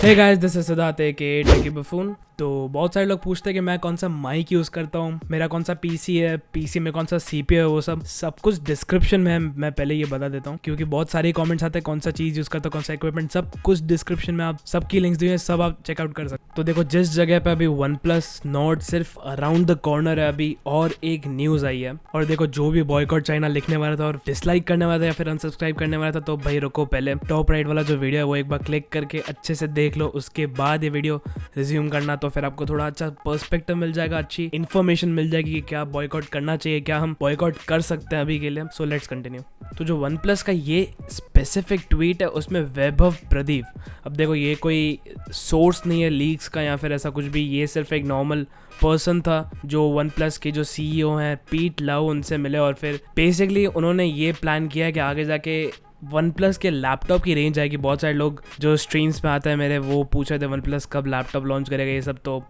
Hey guys, this is Siddharth के techie buffoon. तो बहुत सारे लोग पूछते हैं कि मैं कौन सा माइक यूज़ करता हूँ, मेरा कौन सा पीसी है, पीसी में कौन सा सीपीयू है, वो सब कुछ डिस्क्रिप्शन में मैं पहले ये बता देता हूँ, क्योंकि बहुत सारे कमेंट्स आते हैं कौन सा चीज़ यूज़ करता हूँ, कौन सा इक्विपमेंट, सब कुछ डिस्क्रिप्शन में आप सबकी लिंक्स दी हैं, सब आप चेकआउट कर सकते हो। तो देखो, जिस जगह पे अभी OnePlus Nord सिर्फ अराउंड द कॉर्नर है अभी, और एक न्यूज़ आई है। और देखो, जो भी बॉयकॉट चाइना लिखने वाला था और डिसलाइक करने वाला था या फिर अनसब्सक्राइब करने वाला था, तो भाई रुको, पहले टॉप राइट वाला जो वीडियो है वो एक बार क्लिक करके अच्छे से देख लो, उसके बाद ये वीडियो रिज्यूम करना, तो फिर आपको थोड़ा अच्छा पर्सपेक्टिव मिल जाएगा, अच्छी इन्फॉर्मेशन मिल जाएगी कि क्या बॉयकॉट करना चाहिए, क्या हम बॉयकॉट कर सकते हैं अभी के लिए। So let's continue. तो जो OnePlus का ये स्पेसिफिक ट्वीट है उसमें वैभव प्रदीप, अब देखो ये कोई सोर्स नहीं है लीक्स का या फिर ऐसा कुछ भी, ये सिर्फ एक नॉर्मल पर्सन था जो OnePlus के जो CEO हैं पीट लाओ, उनसे मिले और फिर बेसिकली उन्होंने ये प्लान किया है कि आगे जाके OnePlus के लैपटॉप की रेंज आएगी। बहुत सारे लोग जो स्ट्रीम्स पे आते हैं मेरे, वो पूछ रहे थे OnePlus कब लैपटॉप लॉन्च करेगा, ये सब तो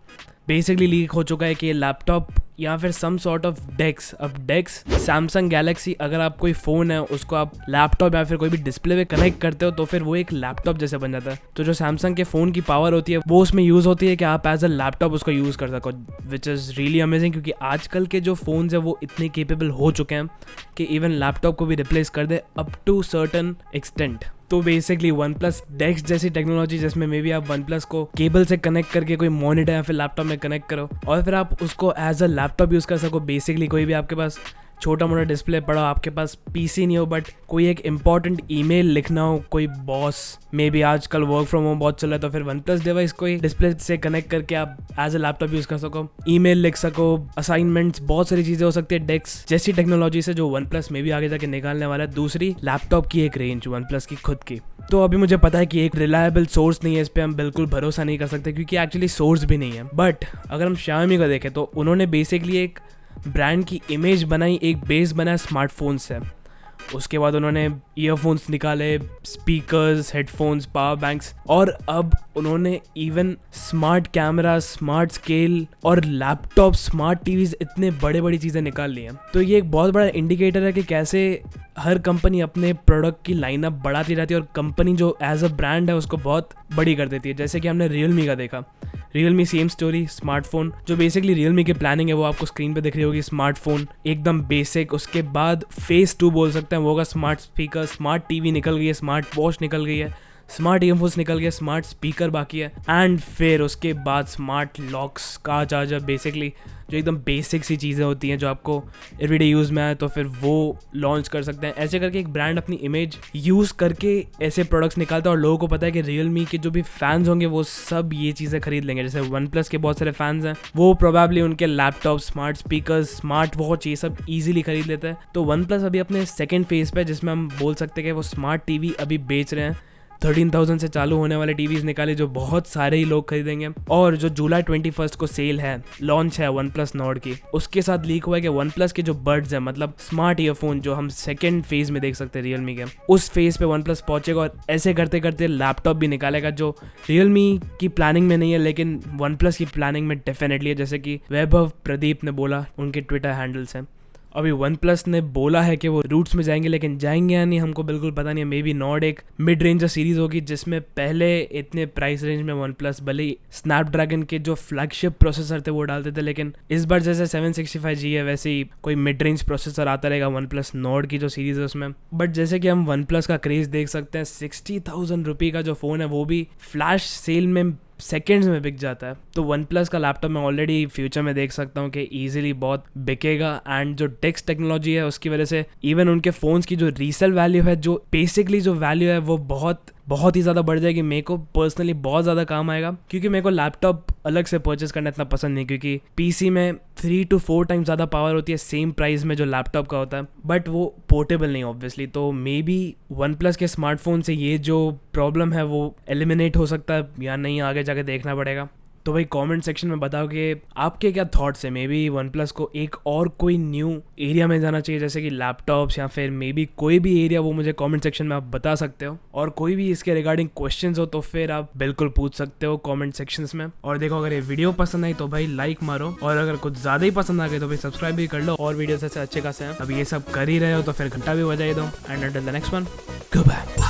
बेसिकली लीक हो चुका है कि ये लैपटॉप या फिर सम सॉर्ट ऑफ डेक्स। अब डेक्स सैमसंग गैलेक्सी, अगर आप कोई फ़ोन है उसको आप लैपटॉप या फिर कोई भी डिस्प्ले पे कनेक्ट करते हो तो फिर वो एक लैपटॉप जैसे बन जाता है। तो जो सैमसंग के फ़ोन की पावर होती है वो उसमें यूज़ होती है कि आप एज अ लैपटॉप उसको यूज़ कर सको, विच इज़ रियली अमेजिंग, क्योंकि आजकल के जो फ़ोन्स है वो इतने केपेबल हो चुके हैं कि इवन लैपटॉप को भी रिप्लेस कर दे अप टू सर्टन एक्सटेंट। तो बेसिकली OnePlus डेक्स जैसी टेक्नोलॉजी जिसमें मे बी आप OnePlus को केबल से कनेक्ट करके कोई मॉनिटर या फिर लैपटॉप में कनेक्ट करो और फिर आप उसको एज अ लैपटॉप यूज़ कर सको। बेसिकली कोई भी आपके पास छोटा मोटा डिस्प्ले पड़ा हो, आपके पास पीसी नहीं हो बट कोई एक इंपॉर्टेंट ईमेल लिखना हो, कोई बॉस, मे बी आजकल वर्क फ्रॉम होम बहुत चल रहा है, तो फिर OnePlus डिवाइस कोई डिस्प्ले से कनेक्ट करके आप एज अ लैपटॉप यूज़ कर सको, ईमेल लिख सको, असाइनमेंट्स, बहुत सारी चीज़ें हो सकती है डेक्स जैसी टेक्नोलॉजी से, जो OnePlus में भी आगे जाके निकालने वाला है। दूसरी, लैपटॉप की एक रेंज OnePlus की खुद की। तो अभी मुझे पता है कि एक रिलायबल सोर्स नहीं है, इस पर हम बिल्कुल भरोसा नहीं कर सकते क्योंकि एक्चुअली सोर्स भी नहीं है। बट अगर हम Xiaomi को देखें तो उन्होंने बेसिकली एक ब्रांड की इमेज बनाई, एक बेस बनाया स्मार्टफोन से। उसके बाद उन्होंने ईयरफोन्स निकाले, स्पीकर्स, हेडफोन्स, पावर बैंक्स, और अब उन्होंने even smart camera, smart scale और लैपटॉप, स्मार्ट टीवीज, इतने बड़े बड़ी चीज़ें निकाल ली हैं। तो ये एक बहुत बड़ा इंडिकेटर है कि कैसे हर कंपनी अपने प्रोडक्ट की लाइनअप बढ़ाती रहती है और कंपनी जो एज अ ब्रांड है उसको बहुत बड़ी कर देती है। जैसे कि हमने Realme का देखा, Realme सेम स्टोरी, स्मार्टफोन जो बेसिकली Realme की प्लानिंग है वो आपको स्क्रीन पे दिख रही होगी, स्मार्टफोन एकदम बेसिक। उसके बाद फेस 2 बोल सकते हैं वो होगा, स्मार्ट स्पीकर, स्मार्ट टीवी निकल गई है, स्मार्ट वॉच निकल गई है, स्मार्ट ईयरफोन्स निकल गया, स्मार्ट स्पीकर बाकी है, एंड फिर उसके बाद स्मार्ट लॉक्स का चार्जर, बेसिकली जो एकदम बेसिक सी चीज़ें होती हैं जो आपको एवरीडे यूज़ में आए तो फिर वो लॉन्च कर सकते हैं। ऐसे करके एक ब्रांड अपनी इमेज यूज़ करके ऐसे प्रोडक्ट्स निकालता है और लोगों को पता है कि Realme के जो भी फैंस होंगे वो सब ये चीज़ें खरीद लेंगे। जैसे OnePlus के बहुत सारे फैंस हैं, वो प्रोबेबली उनके laptop, smart speakers, smart watch, ये सब ईजिली खरीद लेते हैं। तो OnePlus अभी अपने सेकेंड फेज पे, जिसमें हम बोल सकते हैं कि वो स्मार्ट टीवी अभी बेच रहे हैं। 13,000 से चालू होने वाले टीवीज निकाले जो बहुत सारे ही लोग खरीदेंगे। और जो जुलाई 21 को सेल है, लॉन्च है OnePlus Nord की, उसके साथ लीक हुआ है कि OnePlus के जो बड्स हैं, मतलब स्मार्ट ईयरफोन जो हम सेकंड फेज में देख सकते हैं Realme के, उस फेज पे OnePlus पहुंचेगा और ऐसे करते करते लैपटॉप भी निकालेगा जो Realme की प्लानिंग में नहीं है लेकिन OnePlus की प्लानिंग में डेफिनेटली है, जैसे कि वैभव प्रदीप ने बोला उनके ट्विटर हैंडल से। अभी OnePlus ने बोला है कि वो रूट्स में जाएंगे, लेकिन जाएंगे या नहीं हमको बिल्कुल पता नहीं है। मे बी Nord एक मिड रेंजर सीरीज होगी जिसमें पहले इतने प्राइस रेंज में OnePlus भले ही स्नैपड्रैगन के जो फ्लैगशिप प्रोसेसर थे वो डालते थे, लेकिन इस बार जैसे 765G है वैसे ही कोई मिड रेंज प्रोसेसर आता रहेगा OnePlus Nord की जो सीरीज है उसमें। बट जैसे कि हम OnePlus का क्रेज देख सकते हैं, 60,000 रुपये का जो फ़ोन है वो भी फ्लैश सेल में सेकेंड्स में बिक जाता है। तो OnePlus का लैपटॉप मैं ऑलरेडी फ्यूचर में देख सकता हूँ कि ईजिली बहुत बिकेगा, एंड जो डेक्स टेक्नोलॉजी है उसकी वजह से इवन उनके फ़ोन्स की जो रीसेल वैल्यू है, जो बेसिकली जो वैल्यू है वो बहुत ही ज़्यादा बढ़ जाएगी। मेरे को पर्सनली बहुत ज़्यादा काम आएगा क्योंकि मेरे को लैपटॉप अलग से परचेस करना इतना पसंद नहीं, क्योंकि पीसी में 3 to 4 टाइम्स ज़्यादा पावर होती है सेम प्राइस में जो लैपटॉप का होता है, बट वो पोर्टेबल नहीं ऑब्वियसली। तो मे बी OnePlus के स्मार्टफोन से ये जो प्रॉब्लम है वो एलिमिनेट हो सकता है या नहीं, आगे जाके देखना पड़ेगा। तो भाई कमेंट सेक्शन में बताओ कि आपके क्या थॉट्स है। मे बी OnePlus को एक और कोई न्यू एरिया में जाना चाहिए, जैसे कि लैपटॉप्स या फिर मे बी कोई भी एरिया, वो मुझे कमेंट सेक्शन में आप बता सकते हो। और कोई भी इसके रिगार्डिंग क्वेश्चंस हो तो फिर आप बिल्कुल पूछ सकते हो कमेंट सेक्शंस में। और देखो, अगर ये वीडियो पसंद आई तो भाई लाइक मारो, और अगर कुछ ज़्यादा ही पसंद आ गए तो भाई सब्सक्राइब भी कर लो। और वीडियोस ऐसे अच्छे खासे हैं, अब ये सब कर ही रहे हो तो फिर घंटा भी बजाई दो। And until the next one, good bye.